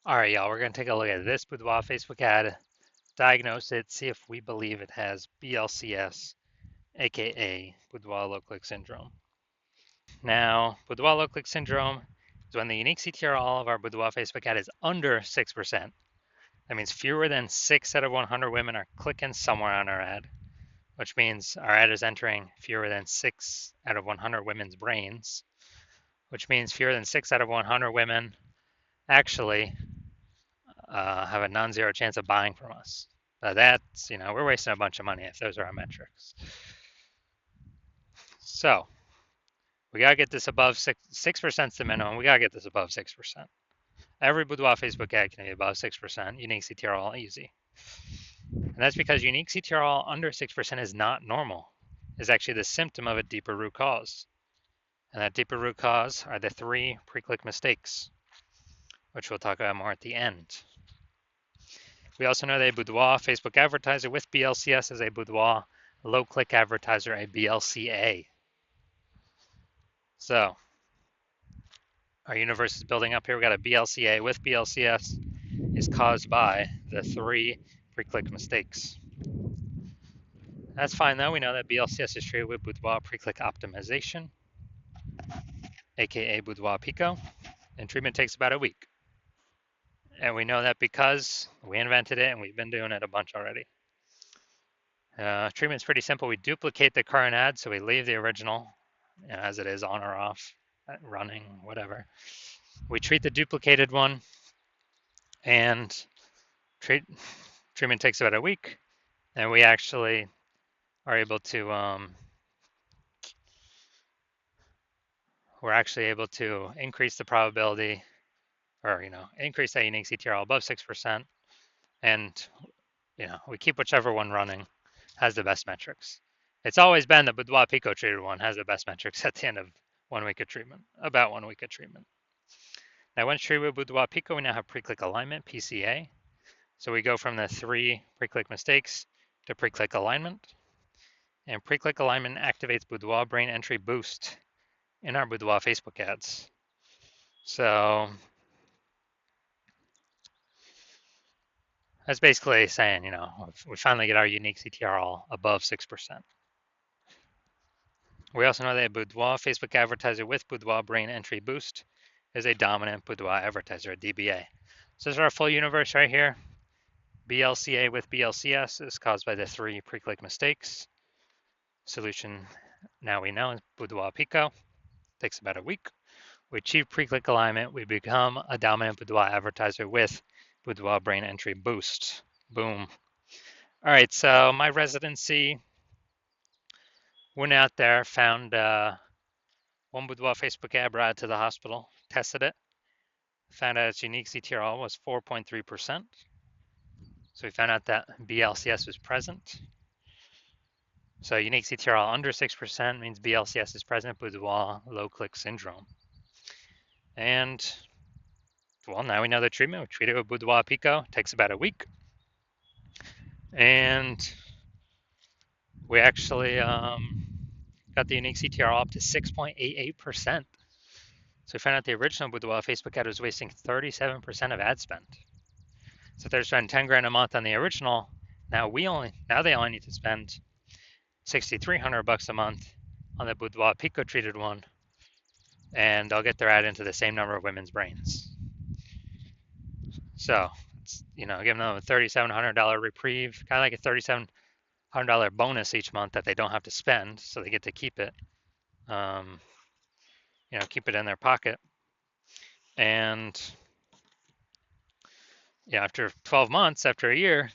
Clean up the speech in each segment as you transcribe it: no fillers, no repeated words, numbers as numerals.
All right, y'all, we're going to take a look at this Boudoir Facebook ad, diagnose it, see if we believe it has BLCS, aka Boudoir low-click syndrome. Now, Boudoir low-click syndrome is when the unique CTRL of our Boudoir Facebook ad is under 6%. That means fewer than 6 out of 100 women are clicking somewhere on our ad, which means our ad is entering fewer than 6 out of 100 women's brains, which means fewer than 6 out of 100 women actually have a non-zero chance of buying from us. That's, we're wasting a bunch of money if those are our metrics. So we gotta get this above 6%'s the minimum. We gotta get this above 6%. Every Boudoir Facebook ad can be above 6%. Unique CTRL easy, and that's because unique CTRL under 6% is not normal. It's actually the symptom of a deeper root cause, and that deeper root cause are the 3 pre-click mistakes, which we'll talk about more at the end. We also know that a Boudoir Facebook advertiser with BLCS is a Boudoir low-click advertiser, a BLCA. So our universe is building up here. We got a BLCA with BLCS is caused by the 3 pre-click mistakes. That's fine though. We know that BLCS is treated with Boudoir pre-click optimization, aka Boudoir Pico, and treatment takes about a week. And we know that because we invented it and we've been doing it a bunch already. Treatment's pretty simple. We duplicate the current ad, so we leave the original as it is, on or off, running, whatever. We treat the duplicated one, and treatment takes about a week, and we actually are able to we're actually able to increase the probability, or increase that unique CTRL above 6%, and we keep whichever one running has the best metrics. It's always been the Boudoir Pico treated one has the best metrics at the end of 1 week of treatment, about 1 week of treatment. Now, once treated with Boudoir Pico, we now have pre-click alignment, PCA. So we go from the 3 pre-click mistakes to pre-click alignment. And pre-click alignment activates Boudoir brain entry boost in our Boudoir Facebook ads. So that's basically saying, we finally get our unique CTRL above 6%. We also know that a Boudoir Facebook advertiser with Boudoir brain entry boost is a dominant Boudoir advertiser, a DBA. So this is our full universe right here. BLCA with BLCS is caused by the 3 pre-click mistakes. Solution, now we know, is Boudoir Pico. Takes about a week. We achieve pre-click alignment. We become a dominant Boudoir advertiser with Boudoir brain entry boost. Boom. All right, so my residency, went out there, found one Boudoir Facebook ad, brought it to the hospital, tested it, found out its unique CTRL was 4.3%. So we found out that BLCS was present. So unique CTRL under 6% means BLCS is present, Boudoir low-click syndrome. And, well, now we know the treatment. We treat it with Boudoir Pico. It takes about a week. And we actually got the unique CTRL up to 6.88%. So we found out the original Boudoir Facebook ad was wasting 37% of ad spend. So if they're spending 10 grand a month on the original, now they only need to spend $6,300 a month on the Boudoir Pico treated one, and they'll get their ad into the same number of women's brains. So it's, giving them a $3,700 reprieve, kind of like a $3,700 bonus each month that they don't have to spend, so they get to keep it, keep it in their pocket. And after 12 months, after a year,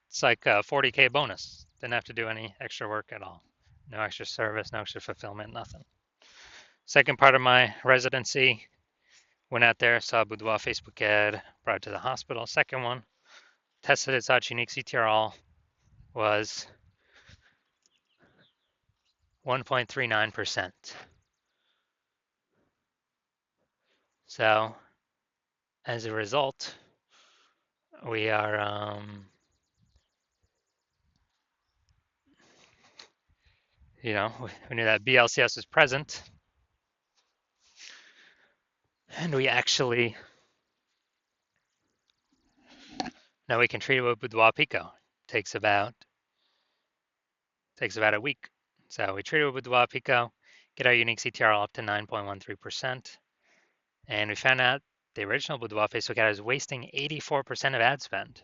it's like a 40K bonus. Didn't have to do any extra work at all. No extra service, no extra fulfillment, nothing. Second part of my residency, went out there, saw a Boudoir Facebook ad, brought it to the hospital. Second one, tested its out, unique CTRL was 1.39%. So as a result, we are we knew that BLCS was present, and we actually Now we can treat it with Boudoir Pico. Takes about a week. So we treat it with Boudoir Pico, get our unique CTR up to 9.13%, and we found out the original Boudoir Facebook ad is wasting 84% of ad spend.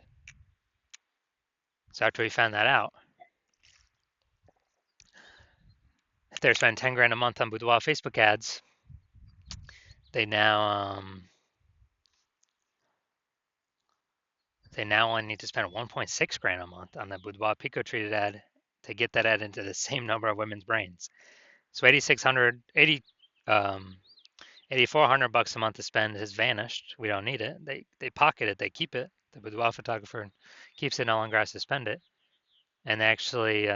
So after we found that out, if they're spending 10 grand a month on Boudoir Facebook ads, they now only need to spend 1.6 grand a month on the Boudoir Pico treated ad to get that ad into the same number of women's brains. So 8,400 bucks a month to spend has vanished. We don't need it. They pocket it. They keep it. The boudoir photographer keeps it. No longer has to spend it, and they actually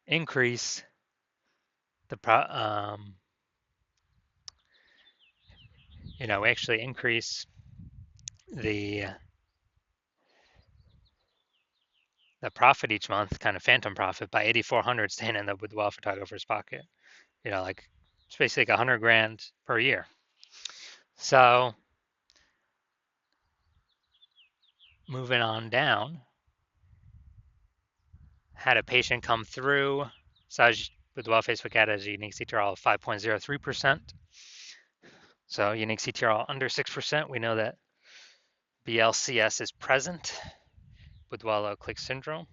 increase the we actually increase the profit each month, kind of phantom profit, by 8,400 staying in the boudoir photographer's pocket. Like it's basically like 100 grand per year. So moving on down, had a patient come through. Boudoir Facebook ad has a unique CTRL of 5.03%. So unique CTRL under 6%. We know that BLCS is present, Boudoir low click syndrome.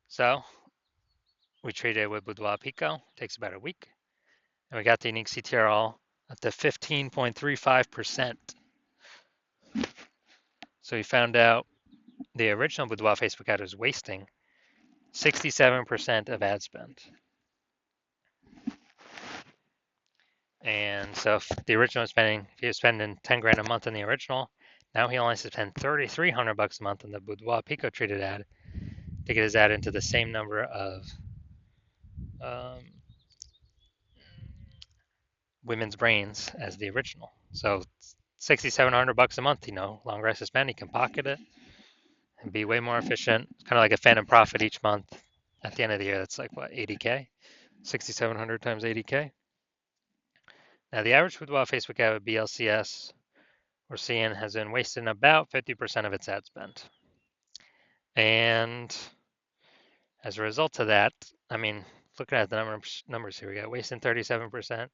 So we treated it with Boudoir Pico. Takes about a week. And we got the unique CTRL up to 15.35%. So we found out the original Boudoir Facebook ad was wasting 67% of ad spend. And so if the original was if he was spending 10 grand a month on the original, now he only has to spend 3,300 bucks a month on the Boudoir Pico treated ad to get his ad into the same number of women's brains as the original. So 6,700 bucks a month, longer has to spend. He can pocket it and be way more efficient. It's kind of like a phantom profit each month. At the end of the year, that's like what, 80K? 6,700 times 80K. Now the average Boudoir Facebook ad with BLCS we're seeing has been wasting about 50% of its ad spend. And as a result of that, looking at the numbers here, we got wasting 37%,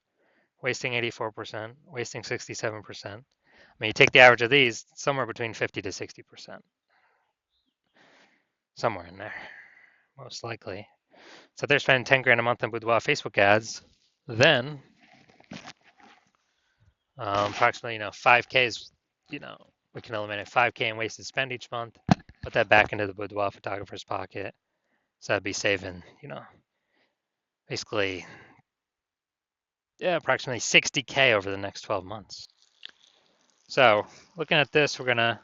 wasting 84%, wasting 67%. You take the average of these, somewhere between 50 to 60%. Somewhere in there, most likely. So if they're spending 10 grand a month on Boudoir Facebook ads, then approximately 5K is, we can eliminate 5K in wasted spend each month, put that back into the Boudoir photographer's pocket. So that'd be saving, basically, approximately 60K over the next 12 months. So looking at this, we're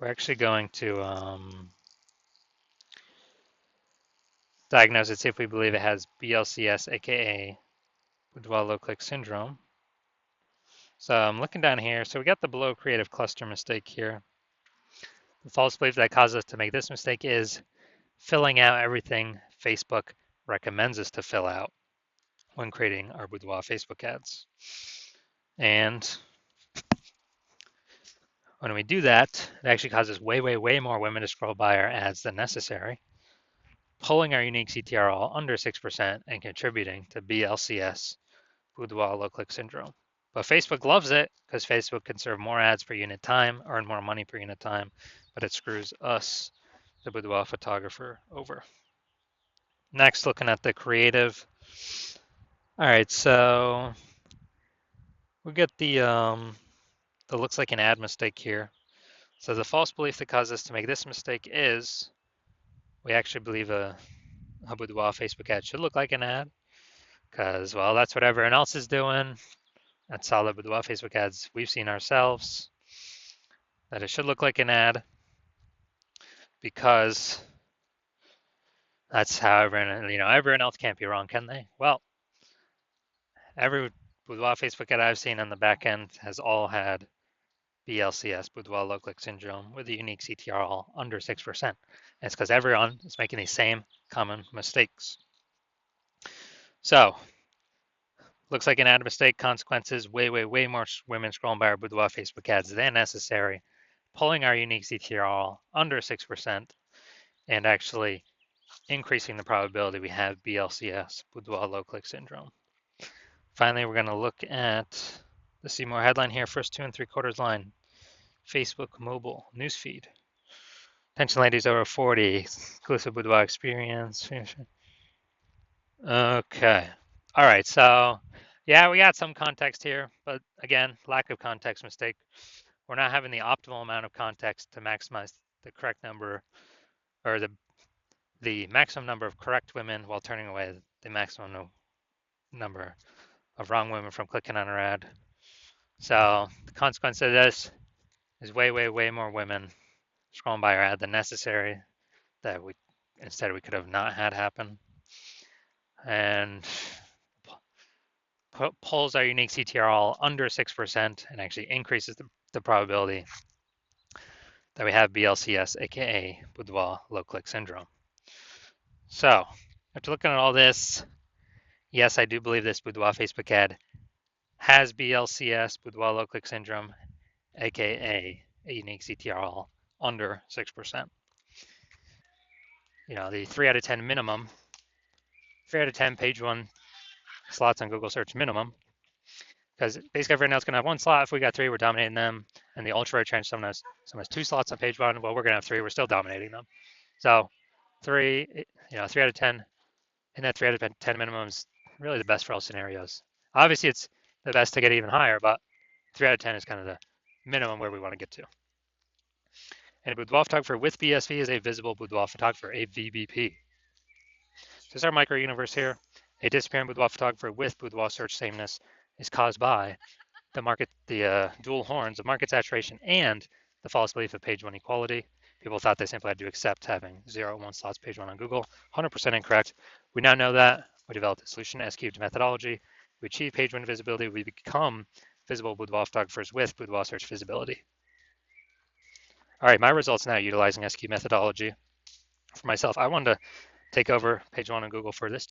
actually going to diagnose it, see if we believe it has BLCS, aka Boudoir low click syndrome. So I'm looking down here. So we got the below creative cluster mistake here. The false belief that caused us to make this mistake is filling out everything Facebook recommends us to fill out when creating our Boudoir Facebook ads. And when we do that, it actually causes way, way, way more women to scroll by our ads than necessary, pulling our unique CTR under 6% and contributing to BLCS, Boudoir low click syndrome. But Facebook loves it because Facebook can serve more ads per unit time, earn more money per unit time, but it screws us, the Boudoir photographer, over. Next, looking at the creative. All right, so we get the looks like an ad mistake here. So the false belief that caused us to make this mistake is we actually believe a Boudoir Facebook ad should look like an ad because, well, that's what everyone else is doing. That's all the Boudoir Facebook ads we've seen ourselves, that it should look like an ad because that's how everyone else can't be wrong, can they? Well, every Boudoir Facebook ad I've seen on the back end has all had BLCS, Boudoir low click syndrome, with a unique CTR under 6%. And it's because everyone is making these same common mistakes. So, looks like an ad mistake. Consequences: way, way, way more women scrolling by our Boudoir Facebook ads than necessary pulling our unique CTRL under 6% and actually increasing the probability we have BLCS, Boudoir low click syndrome. Finally, we're going to look at the see more headline here, first 2 3/4 line, Facebook mobile newsfeed. Attention ladies over 40, exclusive Boudoir experience. Okay. All right, so yeah, we got some context here, but again, lack of context mistake. We're not having the optimal amount of context to maximize the correct number or the maximum number of correct women while turning away the maximum number of wrong women from clicking on our ad. So the consequence of this is way, way, way more women scrolling by our ad than necessary that we could have not had happen. And pulls our unique CTRL under 6% and actually increases the probability that we have BLCS, aka Boudoir low click syndrome. So after looking at all this, yes, I do believe this Boudoir Facebook ad has BLCS, Boudoir low click syndrome, aka a unique CTRL under 6%. You know, the 3 out of 10 minimum, 3 out of 10 page 1 slots on Google search minimum, because basically everyone else can have 1 slot. If we got 3, we're dominating them. And the ultra range, someone has 2 slots on page 1. Well, we're going to have 3. We're still dominating them. So 3 out of 10, and that 3 out of 10 minimum is really the best for all scenarios. Obviously, it's the best to get even higher, but 3 out of 10 is kind of the minimum where we want to get to. And a boudoir photographer with BSV is a visible boudoir photographer, a VBP. So this is our micro universe here. A disappearing boudoir photographer with boudoir search sameness is caused by the dual horns of market saturation and the false belief of page 1 equality. People thought they simply had to accept having 0 and 1 slots page 1 on Google. 100% incorrect. We now know that. We developed a solution to S-cubed methodology. We achieve page 1 visibility. We become visible boudoir photographers with boudoir search visibility. All right, my results now utilizing S-cubed methodology. For myself, I wanted to take over page 1 on Google for this